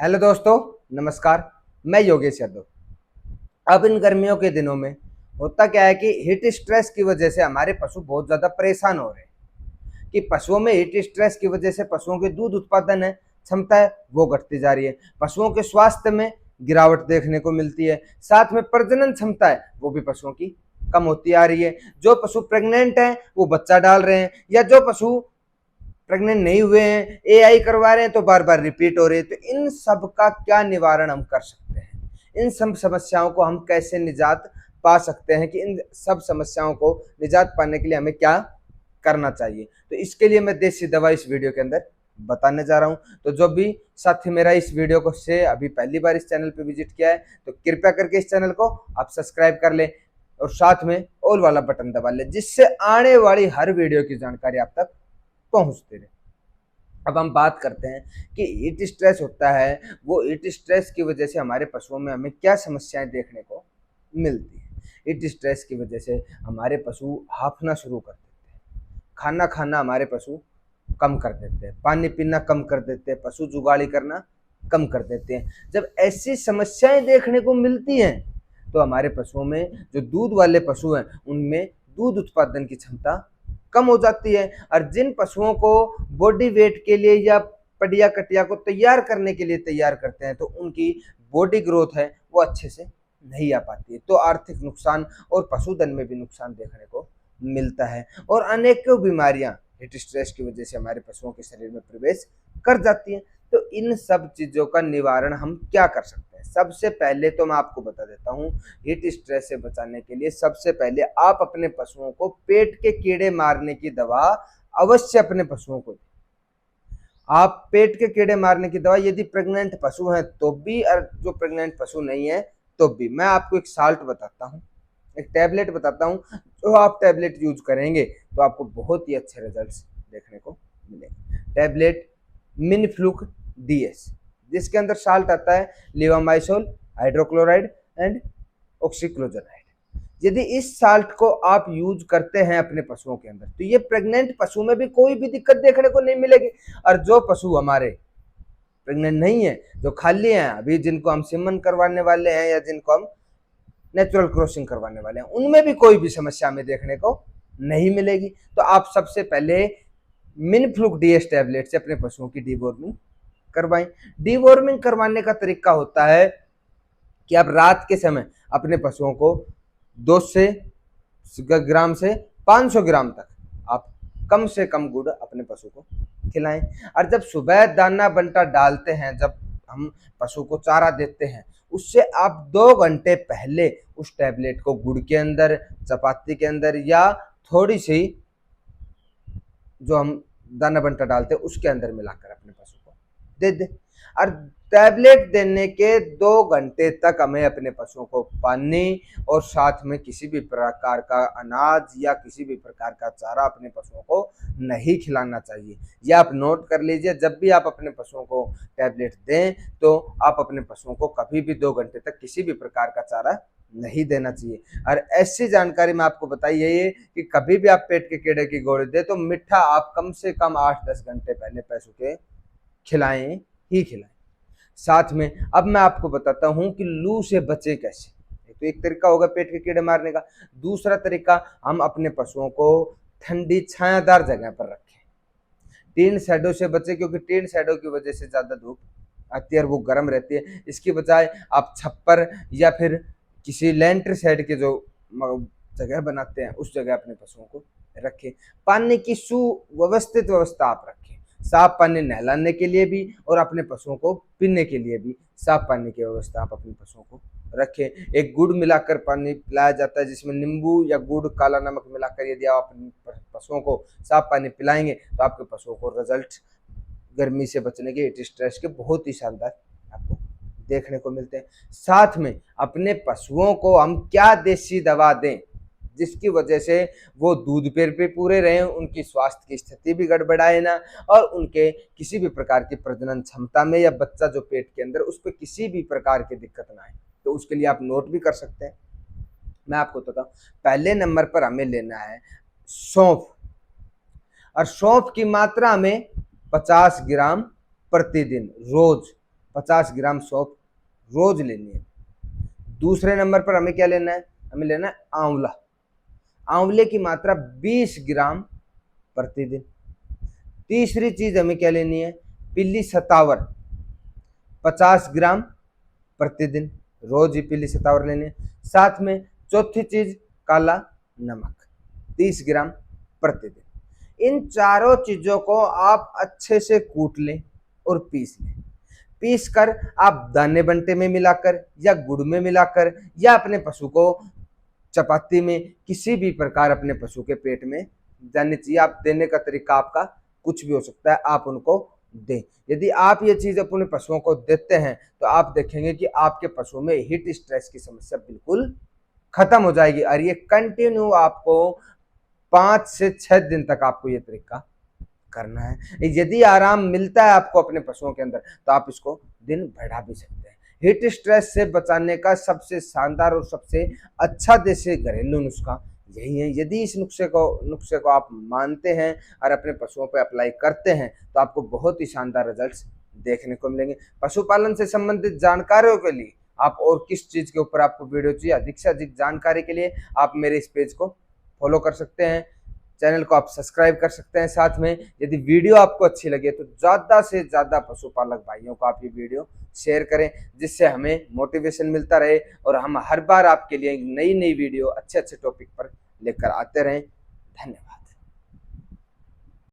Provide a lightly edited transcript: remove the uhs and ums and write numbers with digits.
Hello दोस्तों, नमस्कार। मैं योगेश यादव। अब इन गर्मियों के दिनों में होता क्या है कि हीट स्ट्रेस की वजह से हमारे पशु बहुत ज़्यादा परेशान हो रहे हैं कि पशुओं में हीट स्ट्रेस की वजह से पशुओं की दूध उत्पादन है क्षमता है वो घटती जा रही है। पशुओं के स्वास्थ्य में गिरावट देखने को मिलती है। साथ में प्रजनन क्षमता है वो भी पशुओं की कम होती आ रही है। जो पशु प्रेग्नेंट हैं वो बच्चा डाल रहे हैं, या जो पशु प्रेग्नेंट नहीं हुए हैं एआई करवा रहे हैं तो बार बार रिपीट हो रही है। तो इन सब का क्या निवारण हम कर सकते हैं? इन सब समस्याओं को हम कैसे निजात पा सकते हैं कि इन सब समस्याओं को निजात पाने के लिए हमें क्या करना चाहिए? तो इसके लिए मैं देसी दवा इस वीडियो के अंदर बताने जा रहा हूं। तो जो भी साथी मेरा इस वीडियो को से अभी पहली बार इस चैनल पे विजिट किया है तो कृपया करके इस चैनल को आप सब्सक्राइब कर ले और साथ में ऑल वाला बटन दबा ले, जिससे आने वाली हर वीडियो की जानकारी आप तक पहुंचते रहे। अब हम बात करते हैं कि हीट स्ट्रेस होता है, वो हीट स्ट्रेस की वजह से हमारे पशुओं में हमें क्या समस्याएं देखने को मिलती है। हीट स्ट्रेस की वजह से हमारे पशु हांफना शुरू कर देते हैं, खाना खाना हमारे पशु कम कर देते हैं, पानी पीना कम कर देते हैं, पशु जुगाली करना कम कर देते हैं। जब ऐसी समस्याएं देखने को मिलती हैं तो हमारे पशुओं में जो दूध वाले पशु हैं उनमें दूध उत्पादन की क्षमता कम हो जाती है। और जिन पशुओं को बॉडी वेट के लिए या पडिया कटिया को तैयार करने के लिए तैयार करते हैं तो उनकी बॉडी ग्रोथ है वो अच्छे से नहीं आ पाती है। तो आर्थिक नुकसान और पशुधन में भी नुकसान देखने को मिलता है और अनेकों बीमारियां हीट स्ट्रेस की वजह से हमारे पशुओं के शरीर में प्रवेश कर जाती हैं। तो इन सब चीज़ों का निवारण हम क्या कर सकते हैं? सबसे पहले तो मैं आपको बता देता हूँ, हीट स्ट्रेस से बचाने के लिए सबसे पहले आप अपने पशुओं को पेट के कीड़े मारने की दवा अवश्य अपने पशुओं को दें। आप पेट के कीड़े मारने की दवा यदि प्रेग्नेंट पशु हैं तो भी, और जो प्रेग्नेंट पशु नहीं है तो भी। मैं आपको एक साल्ट बताता हूँ, एक टैबलेट बताता हूँ, जो आप टैबलेट यूज करेंगे तो आपको बहुत ही अच्छे रिजल्ट्स देखने को मिलेंगे। टैबलेट मिनफ्लूक डीएस, जिसके अंदर साल्ट आता है लिवामाइसोल, हाइड्रोक्लोराइड एंड ऑक्सीक्लोजनाइड। यदि इस साल्ट को आप यूज करते हैं अपने पशुओं के अंदर तो ये प्रेग्नेंट पशु में भी कोई भी दिक्कत देखने को नहीं मिलेगी। और जो पशु हमारे प्रेग्नेंट नहीं है, जो खाली हैं अभी, जिनको हम सिमन करवाने वाले हैं या जिनको हम नेचुरल क्रॉसिंग करवाने वाले हैं, उनमें भी कोई भी समस्या हमें देखने को नहीं मिलेगी। तो आप सबसे पहले मिनफ्लूक डीएस टैबलेट से अपने पशुओं की डीवॉर्मिंग करवाएं। डीवॉर्मिंग करवाने का तरीका होता है कि आप रात के समय अपने पशुओं को 200 ग्राम से 500 ग्राम तक आप कम से कम गुड़ अपने पशु को खिलाएं। और जब सुबह दाना बंटा डालते हैं, जब हम पशु को चारा देते हैं, उससे आप 2 घंटे पहले उस टैबलेट को गुड़ के अंदर, चपाती के अंदर या थोड़ी सी जो हम दाना बंटा डालते हैं उसके अंदर मिलाकर अपने पशु को दे दे। और टैबलेट देने के 2 घंटे तक हमें अपने पशुओं को पानी और साथ में किसी भी प्रकार का अनाज या किसी भी प्रकार का चारा अपने पशुओं को नहीं खिलाना चाहिए। यह आप नोट कर लीजिए, जब भी आप अपने पशुओं को टैबलेट दें तो आप अपने पशुओं को कभी भी 2 घंटे तक किसी भी प्रकार का चारा नहीं देना चाहिए। और ऐसी जानकारी मैं आपको बताई है कि कभी भी आप पेट के कीड़े की गोली दे तो मीठा आप कम से कम 8-10 घंटे पहले पशु के खिलाएं ही खिलाएं। साथ में अब मैं आपको बताता हूं कि लू से बचे कैसे। तो एक तरीका होगा पेट के कीड़े मारने का। दूसरा तरीका, हम अपने पशुओं को ठंडी छायादार जगह पर रखें। टीन शैडो से बचे, क्योंकि टीन शैडो की वजह से ज्यादा धूप आती है और वो गर्म रहती है। इसकी बजाय आप छप्पर या फिर किसी लेंटर शेड के जो जगह बनाते हैं उस जगह अपने पशुओं को रखें। पानी की सुव्यवस्थित व्यवस्था आप रखें, साफ पानी नहलाने के लिए भी और अपने पशुओं को पीने के लिए भी साफ पानी की व्यवस्था आप अपने पशुओं को रखें। एक गुड़ मिलाकर पानी पिलाया जाता है, जिसमें नींबू या गुड़, काला नमक मिलाकर यदि आप अपने पशुओं को साफ पानी पिलाएंगे तो आपके पशुओं को रिजल्ट गर्मी से बचने के, हीट स्ट्रेस के बहुत ही शानदार आपको देखने को मिलते हैं। साथ में अपने पशुओं को हम क्या देसी दवा दें जिसकी वजह से वो दूध पे पूरे रहें, उनकी स्वास्थ्य की स्थिति भी गड़बड़ाए ना, और उनके किसी भी प्रकार की प्रजनन क्षमता में या बच्चा जो पेट के अंदर उस पर किसी भी प्रकार की दिक्कत ना आए। तो उसके लिए आप नोट भी कर सकते हैं। मैं आपको बताऊं, पहले नंबर पर हमें लेना है सौंफ, और सौंफ की मात्रा हमें 50 ग्राम प्रतिदिन रोज 50 ग्राम सौंफ रोज लेनी है। दूसरे नंबर पर हमें क्या लेना है, हमें लेना है आंवला। आंवले की मात्रा 20 ग्राम प्रतिदिन। तीसरी चीज हमें क्या लेनी है, पीली सतावर 50 ग्राम प्रतिदिन, रोज ही पीली सतावर लेनी है। साथ में चौथी चीज काला नमक 30 ग्राम प्रतिदिन। इन चारों चीजों को आप अच्छे से कूट लें और पीस लें। पीस कर आप दाने बंटे में मिलाकर या गुड़ में मिलाकर या अपने पशु को चपाती में किसी भी प्रकार अपने पशु के पेट में जानी चाहिए। आप देने का तरीका आपका कुछ भी हो सकता है, आप उनको दें। यदि आप ये चीज अपने पशुओं को देते हैं तो आप देखेंगे कि आपके पशुओं में हीट स्ट्रेस की समस्या बिल्कुल खत्म हो जाएगी। और ये कंटिन्यू आपको 5 से 6 दिन तक आपको ये तरीका करना है। यदि आराम मिलता है आपको अपने पशुओं के अंदर तो आप इसको दिन बढ़ा भी सकते हैं। हीट स्ट्रेस से बचाने का सबसे शानदार और सबसे अच्छा देसी घरेलू नुस्खा यही है। यदि इस नुस्खे को आप मानते हैं और अपने पशुओं पर अप्लाई करते हैं तो आपको बहुत ही शानदार रिजल्ट्स देखने को मिलेंगे। पशुपालन से संबंधित जानकारियों के लिए आप और किस चीज के ऊपर आपको वीडियो चाहिए, अधिक से अधिक जानकारी के लिए आप मेरे इस पेज को फॉलो कर सकते हैं, चैनल को आप सब्सक्राइब कर सकते हैं। साथ में यदि वीडियो आपको अच्छी लगे तो ज़्यादा से ज़्यादा पशुपालक भाइयों को आप ये वीडियो शेयर करें, जिससे हमें मोटिवेशन मिलता रहे और हम हर बार आपके लिए नई नई वीडियो अच्छे अच्छे टॉपिक पर लेकर आते रहें। धन्यवाद।